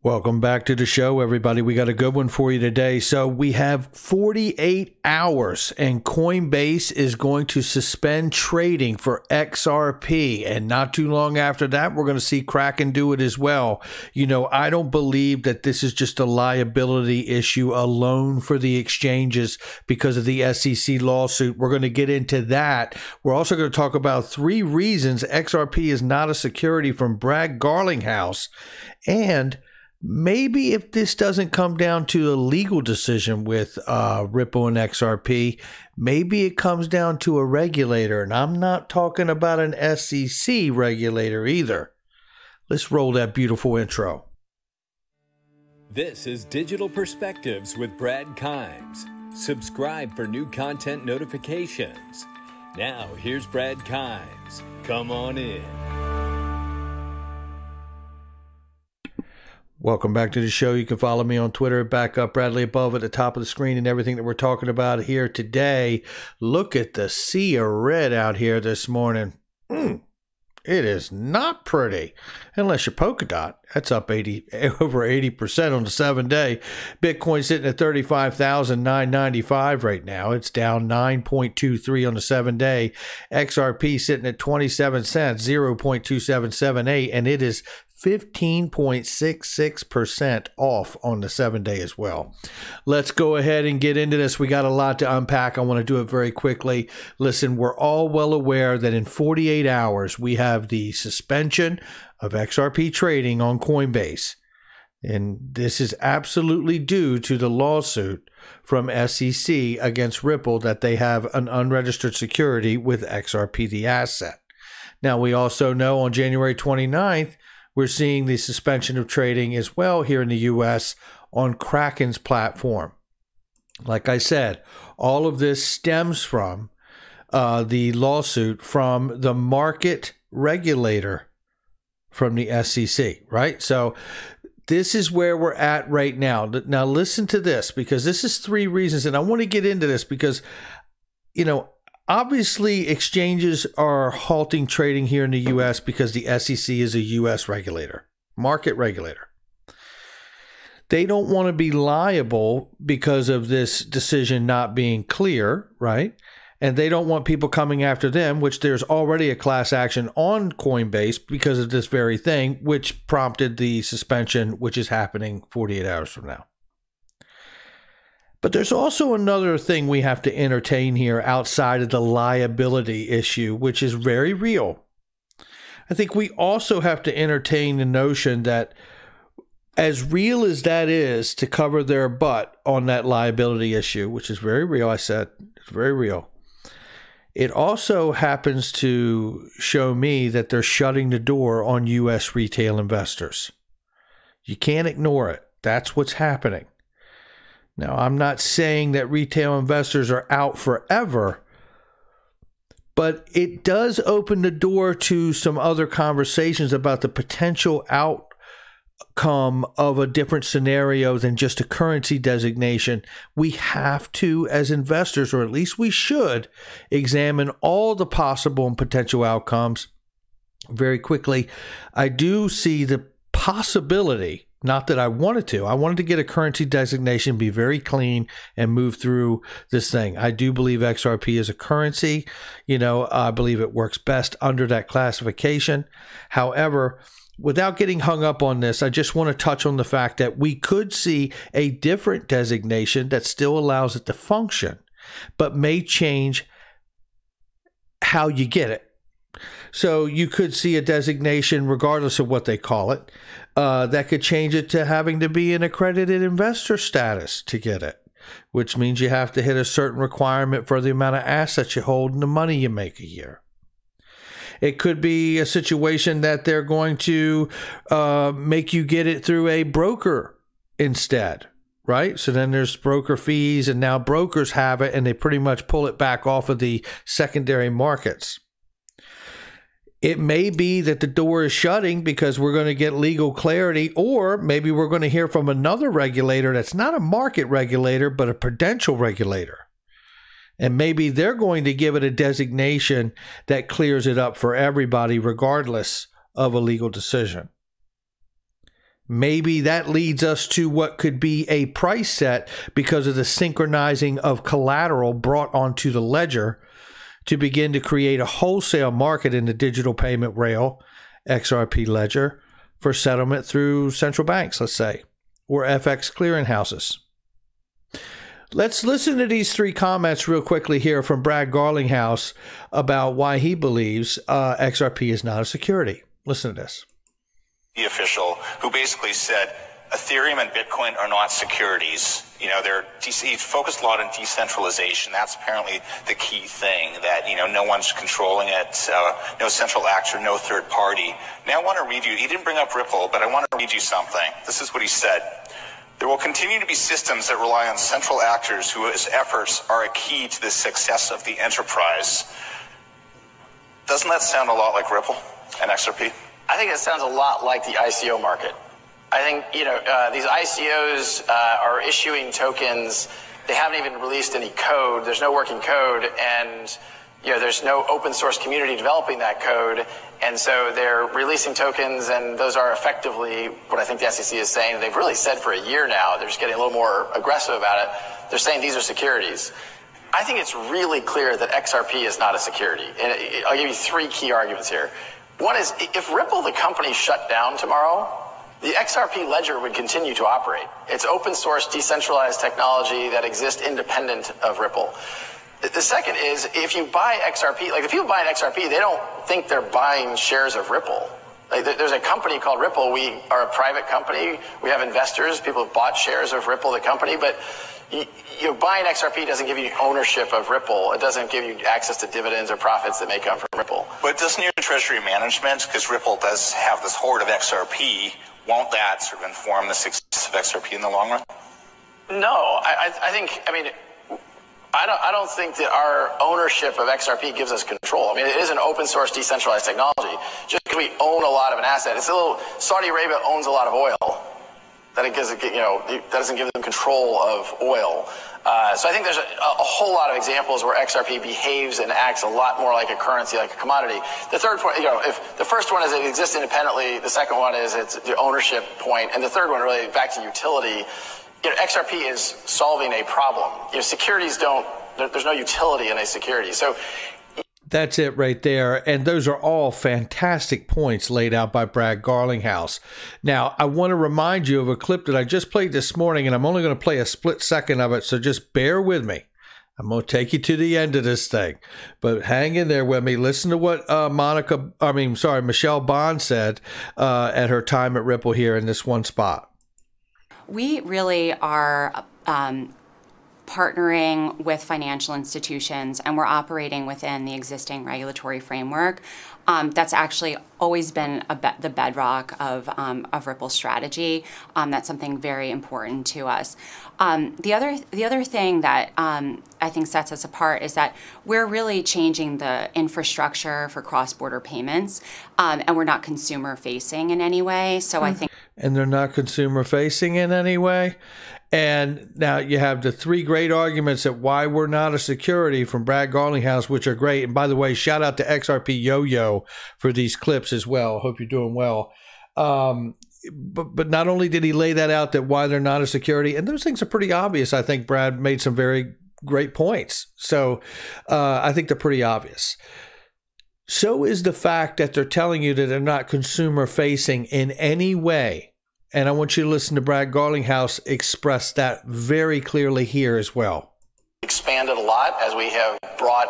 Welcome back to the show, everybody. We got a good one for you today. So we have 48 hours and Coinbase is going to suspend trading for XRP. And not too long after that, we're going to see Kraken do it as well. You know, I don't believe that this is just a liability issue alone for the exchanges because of the SEC lawsuit. We're going to get into that. We're also going to talk about 3 reasons XRP is not a security from Brad Garlinghouse. And maybe if this doesn't come down to a legal decision with Ripple and XRP, maybe it comes down to a regulator. And I'm not talking about an SEC regulator either. Let's roll that beautiful intro. This is Digital Perspectives with Brad Kimes. Subscribe for new content notifications. Now, here's Brad Kimes. Come on in. Welcome back to the show. You can follow me on Twitter, back up Bradley above at the top of the screen, and everything that we're talking about here today. Look at the sea of red out here this morning. It is not pretty, unless you're polka dot. That's up over 80% on the 7-day. Bitcoin sitting at 35,995 right now. It's down 9.23 on the 7-day. XRP sitting at 27 cents, 0.2778, and it is 15.66% off on the 7-day as well. Let's go ahead and get into this. We got a lot to unpack. I want to do it very quickly. Listen, we're all well aware that in 48 hours, we have the suspension of XRP trading on Coinbase. And this is absolutely due to the lawsuit from SEC against Ripple that they have an unregistered security with XRP, the asset. Now, we also know on January 29th, we're seeing the suspension of trading as well here in the U.S. on Kraken's platform. Like I said, all of this stems from the lawsuit from the market regulator from the SEC, right? So this is where we're at right now. Now listen to this, because this is 3 reasons, and I want to get into this because, you know, obviously, exchanges are halting trading here in the U.S. because the SEC is a U.S. regulator, market regulator. They don't want to be liable because of this decision not being clear, right? And they don't want people coming after them, which there's already a class action on Coinbase because of this very thing, which prompted the suspension, which is happening 48 hours from now. But there's also another thing we have to entertain here outside of the liability issue, which is very real. I think we also have to entertain the notion that as real as that is to cover their butt on that liability issue, which is very real, I said, it's very real. It also happens to show me that they're shutting the door on U.S. retail investors. You can't ignore it. That's what's happening. Now, I'm not saying that retail investors are out forever, but it does open the door to some other conversations about the potential outcome of a different scenario than just a currency designation. We have to, as investors, or at least we should, examine all the possible and potential outcomes very quickly. I do see the possibility. Not that I wanted to get a currency designation, be very clean, and move through this thing. I do believe XRP is a currency. You know, I believe it works best under that classification. However, without getting hung up on this, I just want to touch on the fact that we could see a different designation that still allows it to function, but may change how you get it. So you could see a designation, regardless of what they call it, that could change it to having to be an accredited investor status to get it, which means you have to hit a certain requirement for the amount of assets you hold and the money you make a year. It could be a situation that they're going to make you get it through a broker instead, right? So then there's broker fees, and now brokers have it, and they pretty much pull it back off of the secondary markets. It may be that the door is shutting because we're going to get legal clarity, or maybe we're going to hear from another regulator that's not a market regulator, but a prudential regulator. And maybe they're going to give it a designation that clears it up for everybody, regardless of a legal decision. Maybe that leads us to what could be a price set because of the synchronizing of collateral brought onto the ledger to begin to create a wholesale market in the digital payment rail, XRP ledger, for settlement through central banks, let's say, or FX clearinghouses. Let's listen to these three comments real quickly here from Brad Garlinghouse about why he believes XRP is not a security. Listen to this. The official who basically said Ethereum and Bitcoin are not securities. You know, he focused a lot on decentralization. That's apparently the key thing, that, you know, no one's controlling it, no central actor, no third party. Now I want to read you, he didn't bring up Ripple, but I want to read you something. This is what he said. There will continue to be systems that rely on central actors whose efforts are a key to the success of the enterprise. Doesn't that sound a lot like Ripple and XRP? I think it sounds a lot like the ICO market. I think, you know, these ICOs are issuing tokens. They haven't even released any code. There's no working code, and, you know, there's no open source community developing that code. And so they're releasing tokens, and those are effectively what I think the SEC is saying. They've really said for a year now. They're just getting a little more aggressive about it. They're saying these are securities. I think it's really clear that XRP is not a security. And I'll give you three key arguments here. One is, if Ripple, the company, shut down tomorrow, the XRP ledger would continue to operate. It's open source, decentralized technology that exists independent of Ripple. The second is, if you buy XRP, like the people buying XRP, they don't think they're buying shares of Ripple. Like, there's a company called Ripple. We are a private company. We have investors. People have bought shares of Ripple, the company, but you buying XRP doesn't give you ownership of Ripple. It doesn't give you access to dividends or profits that may come from Ripple. But doesn't your treasury management, because Ripple does have this hoard of XRP, won't that sort of inform the success of XRP in the long run? No, I think, I mean, I don't think that our ownership of XRP gives us control. I mean, it is an open source, decentralized technology. Just because we own a lot of an asset, it's a little, Saudi Arabia owns a lot of oil. That it gives, you know, that doesn't give them control of oil. So I think there's a whole lot of examples where XRP behaves and acts a lot more like a currency, like a commodity. The third point, you know, if the first one is it exists independently, the second one is it's the ownership point, and the third one really back to utility. You know, XRP is solving a problem. You know, securities don't. There's no utility in a security. So. That's it right there. And those are all fantastic points laid out by Brad Garlinghouse. Now, I want to remind you of a clip that I just played this morning, and I'm only going to play a split second of it, so just bear with me. I'm going to take you to the end of this thing, but hang in there with me. Listen to what Michelle Bond said at her time at Ripple here in this one spot. We really are partnering with financial institutions, and we're operating within the existing regulatory framework. That's actually always been the bedrock of Ripple's strategy. That's something very important to us. The other thing that I think sets us apart is that we're really changing the infrastructure for cross-border payments, and we're not consumer-facing in any way. So I think, and they're not consumer-facing in any way. And now you have the three great arguments at why we're not a security from Brad Garlinghouse, which are great. And by the way, shout out to XRP Yo-Yo for these clips as well. Hope you're doing well. But not only did he lay that out, that why they're not a security, and those things are pretty obvious. I think Brad made some very great points. So I think they're pretty obvious. So is the fact that they're telling you that they're not consumer facing in any way. And I want you to listen to Brad Garlinghouse express that very clearly here as well. Expanded a lot as we have brought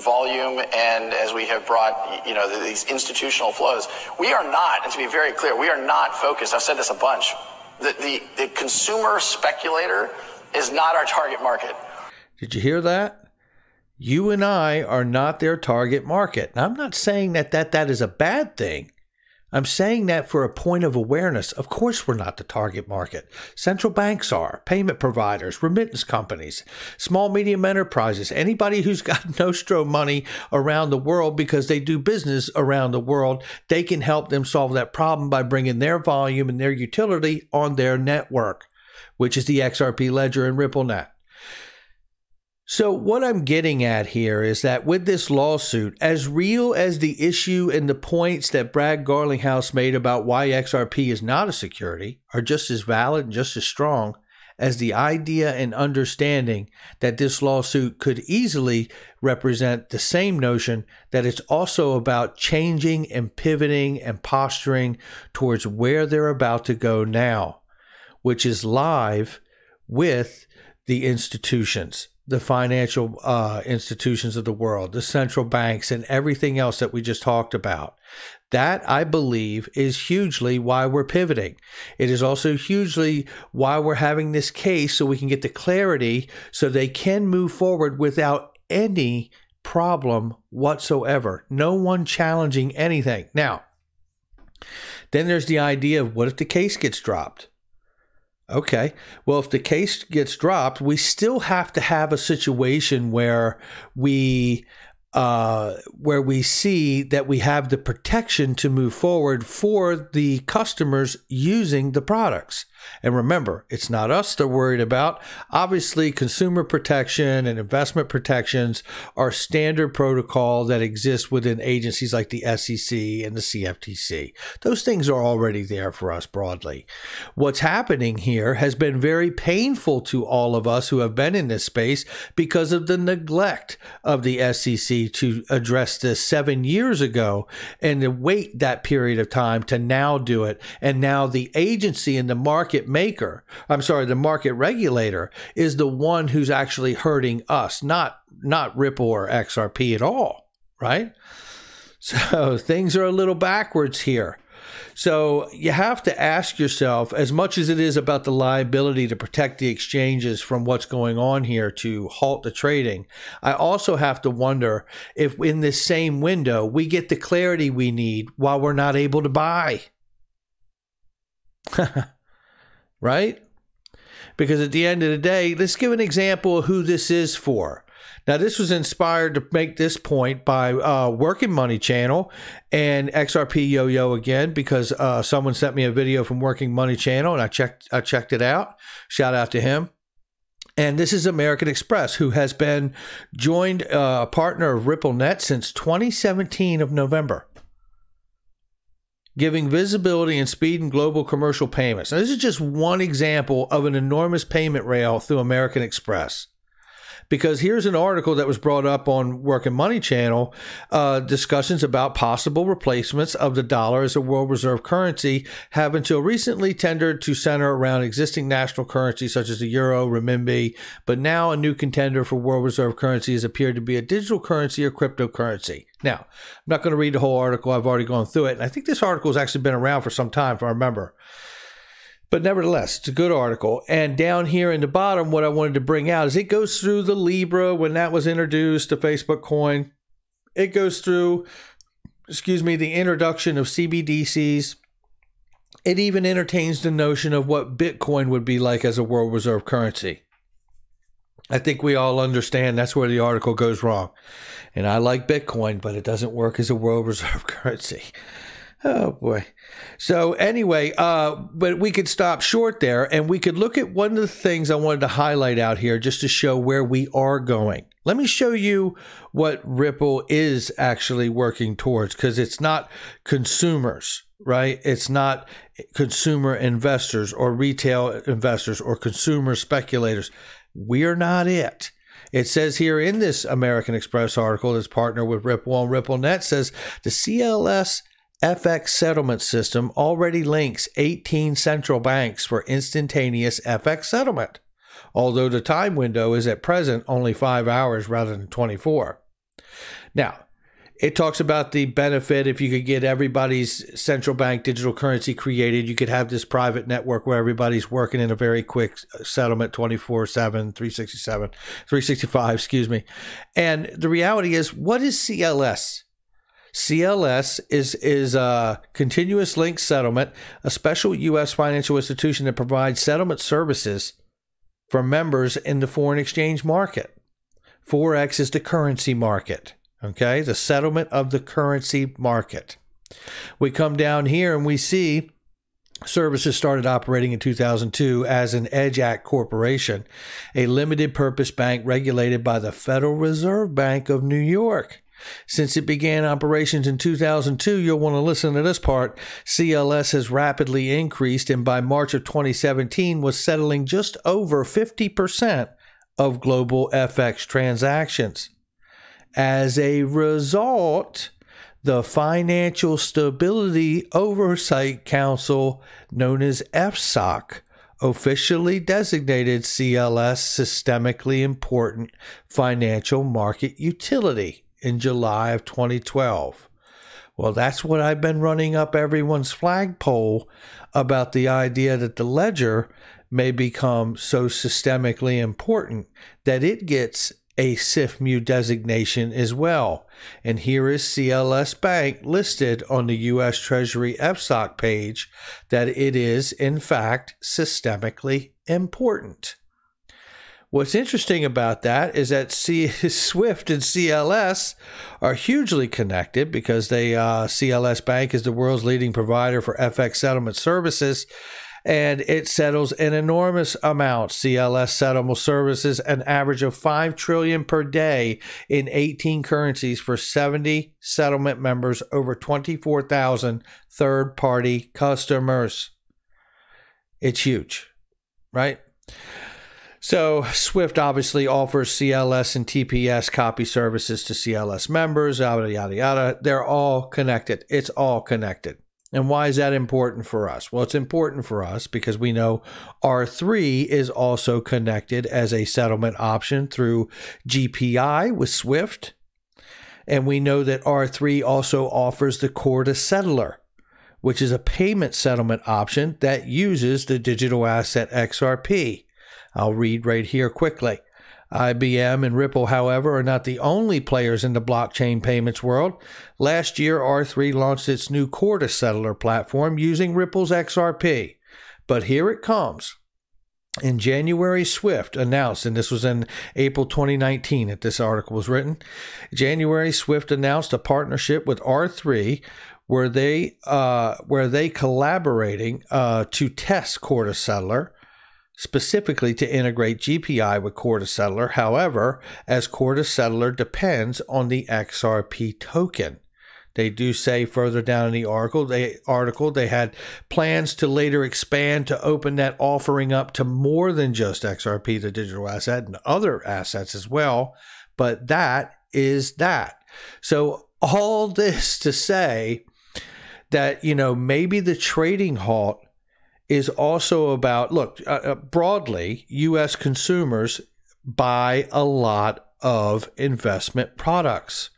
volume and as we have brought, you know, these institutional flows. We are not, and to be very clear, we are not focused. I've said this a bunch. The consumer speculator is not our target market. Did you hear that? You and I are not their target market. Now, I'm not saying that is a bad thing. I'm saying that for a point of awareness. Of course, we're not the target market. Central banks are, payment providers, remittance companies, small, medium enterprises, anybody who's got Nostro money around the world because they do business around the world, they can help them solve that problem by bringing their volume and their utility on their network, which is the XRP ledger and RippleNet. So what I'm getting at here is that with this lawsuit, as real as the issue and the points that Brad Garlinghouse made about why XRP is not a security are just as valid and just as strong as the idea and understanding that this lawsuit could easily represent the same notion that it's also about changing and pivoting and posturing towards where they're about to go now, which is live with the institutions, the financial institutions of the world, the central banks, and everything else that we just talked about. That, I believe, is hugely why we're pivoting. It is also hugely why we're having this case, so we can get the clarity so they can move forward without any problem whatsoever. No one challenging anything. Now, then there's the idea of what if the case gets dropped? Okay, well, if the case gets dropped, we still have to have a situation where we see that we have the protection to move forward for the customers using the products. And remember, it's not us they're worried about. Obviously, consumer protection and investment protections are standard protocol that exists within agencies like the SEC and the CFTC. Those things are already there for us broadly. What's happening here has been very painful to all of us who have been in this space because of the neglect of the SEC to address this 7 years ago and to wait that period of time to now do it. And now the agency and the market regulator is the one who's actually hurting us, not Ripple or XRP at all, right? So things are a little backwards here. So you have to ask yourself, as much as it is about the liability to protect the exchanges from what's going on here to halt the trading, I also have to wonder if in this same window we get the clarity we need while we're not able to buy. Right? Because at the end of the day, let's give an example of who this is for. Now, this was inspired to make this point by Working Money Channel and XRP Yo-Yo again, because someone sent me a video from Working Money Channel and I checked it out. Shout out to him. And this is American Express, who has been joined a partner of RippleNet since 2017 of November, giving visibility and speed in global commercial payments. Now, this is just one example of an enormous payment rail through American Express. Because here's an article that was brought up on Working Money Channel, discussions about possible replacements of the dollar as a world reserve currency have until recently tendered to center around existing national currencies such as the euro, renminbi, but now a new contender for world reserve currency has appeared to be a digital currency or cryptocurrency. Now, I'm not going to read the whole article. I've already gone through it. And I think this article has actually been around for some time, if I remember. But nevertheless, it's a good article. And down here in the bottom, what I wanted to bring out is it goes through the Libra when that was introduced, the Facebook coin. It goes through, the introduction of CBDCs. It even entertains the notion of what Bitcoin would be like as a world reserve currency. I think we all understand that's where the article goes wrong. And I like Bitcoin, but it doesn't work as a world reserve currency. Oh, boy. So anyway, but we could stop short there and we could look at one of the things I wanted to highlight out here just to show where we are going. Let me show you what Ripple is actually working towards, because it's not consumers, right? It's not consumer investors or retail investors or consumer speculators. We're not it. It says here in this American Express article that's partnered with Ripple on RippleNet, says the CLS FX settlement system already links 18 central banks for instantaneous FX settlement, although the time window is at present only 5 hours rather than 24. Now, it talks about the benefit if you could get everybody's central bank digital currency created. You could have this private network where everybody's working in a very quick settlement 24/7, 365, And the reality is, what is CLS? CLS is a continuous link settlement, a special U.S. financial institution that provides settlement services for members in the foreign exchange market. Forex is the currency market, okay? The settlement of the currency market. We come down here and we see Services started operating in 2002 as an EDGE Act corporation, a limited purpose bank regulated by the Federal Reserve Bank of New York. Since it began operations in 2002, you'll want to listen to this part, CLS has rapidly increased and by March of 2017 was settling just over 50% of global FX transactions. As a result, the Financial Stability Oversight Council, known as FSOC, officially designated CLS systemically important financial market utility in July of 2012. Well, that's what I've been running up everyone's flagpole about the idea that the ledger may become so systemically important that it gets a SIFMU designation as well. And here is CLS Bank listed on the U.S. Treasury FSOC page that it is, in fact, systemically important. What's interesting about that is that SWIFT and CLS are hugely connected because CLS Bank is the world's leading provider for FX settlement services, and it settles an enormous amount. CLS settlement services an average of $5 trillion per day in 18 currencies for 70 settlement members, over 24,000 third-party customers. It's huge, right? So SWIFT obviously offers CLS and TPS copy services to CLS members, yada, yada, yada. They're all connected. It's all connected. And why is that important for us? Well, it's important for us because we know R3 is also connected as a settlement option through GPI with SWIFT. And we know that R3 also offers the core to settler, which is a payment settlement option that uses the digital asset XRP. I'll read right here quickly. IBM and Ripple, however, are not the only players in the blockchain payments world. Last year, R3 launched its new core to settler platform using Ripple's XRP. But here it comes. In January, SWIFT announced, and this was in April 2019 that this article was written, January, SWIFT announced a partnership with R3 where they collaborating to test core to settler, specifically to integrate GPI with core to settler. However, as core to settler depends on the XRP token. They do say further down in the article they had plans to later expand to open that offering up to more than just XRP, the digital asset, and other assets as well. But that is that. So all this to say that, maybe the trading halt is also about, look, broadly, U.S. consumers buy a lot of investment products,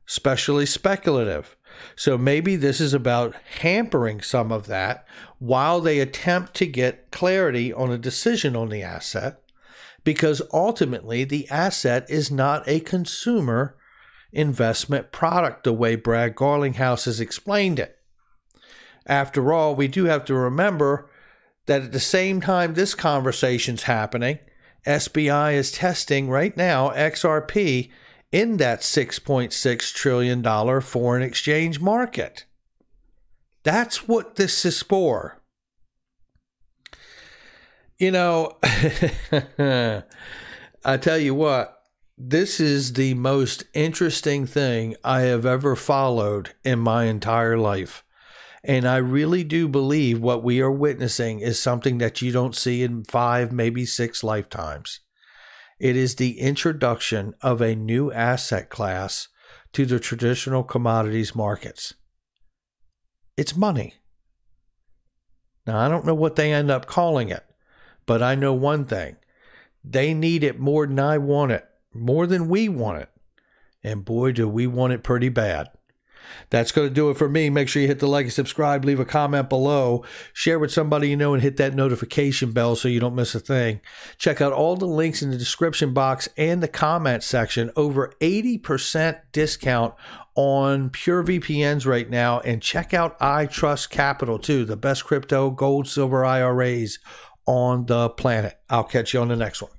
especially speculative. So maybe this is about hampering some of that while they attempt to get clarity on a decision on the asset, because ultimately the asset is not a consumer investment product the way Brad Garlinghouse has explained it. After all, we do have to remember that at the same time this conversation's happening, SBI is testing right now XRP in that $6.6 trillion foreign exchange market. That's what this is for. I tell you what, this is the most interesting thing I have ever followed in my entire life. And I really do believe what we are witnessing is something that you don't see in 5, maybe 6 lifetimes. It is the introduction of a new asset class to the traditional commodities markets. It's money. Now, I don't know what they end up calling it, but I know one thing. They need it more than I want it, more than we want it. And boy, do we want it pretty bad. That's going to do it for me. Make sure you hit the like and subscribe, leave a comment below, share with somebody you know, and hit that notification bell so you don't miss a thing. Check out all the links in the description box and the comment section. Over 80% discount on pure VPNs right now. And check out iTrust Capital too, the best crypto, gold, silver IRAs on the planet. I'll catch you on the next one.